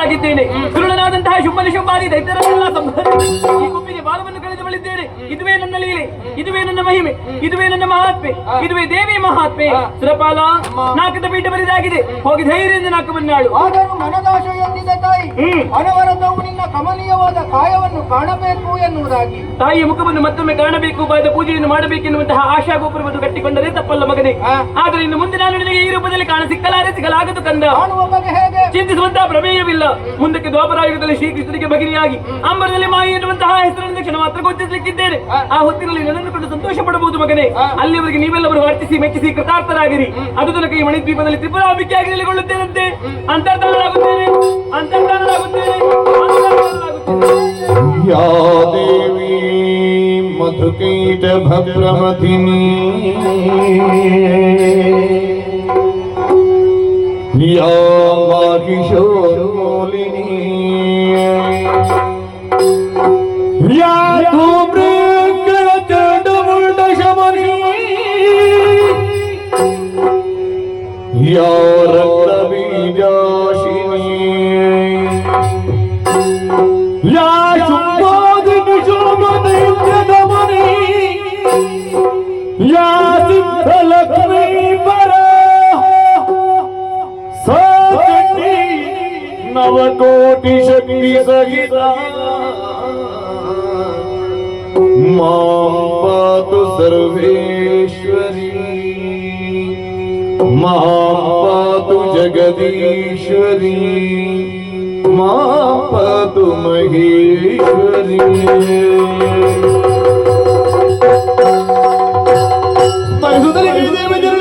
ಆಗಿದ್ದೇನೆ. ಸುರುಳನಾದಂತಹ ಶುಂಭನ ಶುಂಭಾದಿ ದೈತ್ಯರನ್ನೆಲ್ಲ ಸಂಹರಿಸಿ ಈ ಗುಂಪಿಗೆ ಬಾಲವನ್ನು ಕಳೆದುಕೊಳ್ಳಿದ್ದೇನೆ. ಇದುವೇ ನನ್ನ ಲೀಲೆ, ಇದುವೇ ನನ್ನ ಮಹಿಮೆ, ಇದುವೇ ನನ್ನ ಮಹಾತ್ಮೆ, ಇದುವೇ ದೇವಿ ಮಹಾತ್ಮೆ. ಸುರಪಾಲ, ನಾಕದ ಪೀಠ ಬರಿದಾಗಿದೆ, ಹೋಗಿ ಧೈರ್ಯದಿಂದ ನಾಲ್ಕು ಬಂದಾಳು. ಆದರೂ ಮನದಾಶ ಎಂದಿದೆ ತಾಯಿ, ಅನವರತವು ನಿನ್ನ ಕಮನೀಯವಾದ ಕಾಯವನ್ನು ಕಾಣಬೇಕು ಎನ್ನುವುದಾಗಿ. ತಾಯಿಯ ಮುಖವನ್ನು ಮತ್ತೊಮ್ಮೆ ಕಾಣಬೇಕು, ಬಾದ ಪೂಜೆಯನ್ನು ಮಾಡಬೇಕೆನ್ನುವಂತಹ ಆಶಾ ಗೋಪುರವನ್ನು ಕಟ್ಟಿಕೊಂಡರೆ ತಪ್ಪಲ್ಲ ಮಗನೇ. ಆದರೆ ಇನ್ನು ಮುಂದೆ ನಾನು ನಿನಗೆ ಈ ರೂಪದಲ್ಲಿ ಕಾಣ ಸಿಗಲಾಗದು ಕಂದ. ಕಾಣುವ ಬಗೆ ಹೇಗೆ? ಚಿಂತಿಸುವಂತಹ ಪ್ರಮೇಯವಿಲ್ಲ. ಮುಂದಕ್ಕೆ ದ್ವಾಪರಾಯುಗದಲ್ಲಿ ಶ್ರೀಕೃಷ್ಣನಿಗೆ ಭಗಿನಿಯಾಗಿ ಅಂಬರದಲ್ಲಿ ಮಾಯಿ ಎನ್ನುವಂತಹ ಹೆಸರಿನಿಂದ ಕ್ಷಣ ಮಾತ್ರ ಗೊತ್ತಿಸಲಿಕ್ಕಿದ್ದೇನೆ. ಆ ಹೊತ್ತಿನಲ್ಲಿ ನನ್ನನ್ನು ಕಂಡು ಸಂತೋಷ ಪಡಬಹುದು ಮಗನೇ. ಅಲ್ಲಿವರೆಗೆ ನೀವೆಲ್ಲವರು ವರ್ತಿಸಿ ಮೆಚ್ಚಿಸಿ ಕೃತಾರ್ಥರಾಗಿರಿ. ಅದು ತನಕ ಈ ಮಣಿದ್ವೀಪದಲ್ಲಿ ತ್ರಿಪುರಾಂಬಿಕೆಯಾಗಿ ನೆಲೆಗೊಳ್ಳುತ್ತೇನಂತೆ. ಅಂತರ್ಧಾನರಾಗುತ್ತೇನೆ, ಅಂತರ್ಧಾನರಾಗುತ್ತೇನೆ, ಅಂತರ್ಧಾನರಾಗುತ್ತೇನೆ. ಯಾ ದೇವಿ ಮಧುಕೀಟ ಭದ್ರಮತಿನಿ ಯಾ ಮಾಹಿಷೋಲಿನಿ ಯಾ ಧೂಮ್ರೇಕರ ಚಂಡಮುಂಡ ಶಮನಿ ಯಾ ರಕ್ತ ಬೀಜಾಶಿನಿ ಯಾ ಶುಂಭಾದಿನಿ ಶೋಭದೈತ್ಯದಮನಿ ಯಾ ಸಿದ್ಧಲಕ್ಷ್ಮೀ ಪರ ಸಚಂಡಿ ನವಕೋಟಿ ಶಕ್ತಿ ಸಹಿತ ಮಾಂ ಪಾತು ಸರ್ವೇಶ್ವರಿ ಮಾಂ ಪಾತು ಜಗದೀಶ್ವರಿ ಮಾಂ ಪಾತು ಮಹೇಶ್ವರಿ.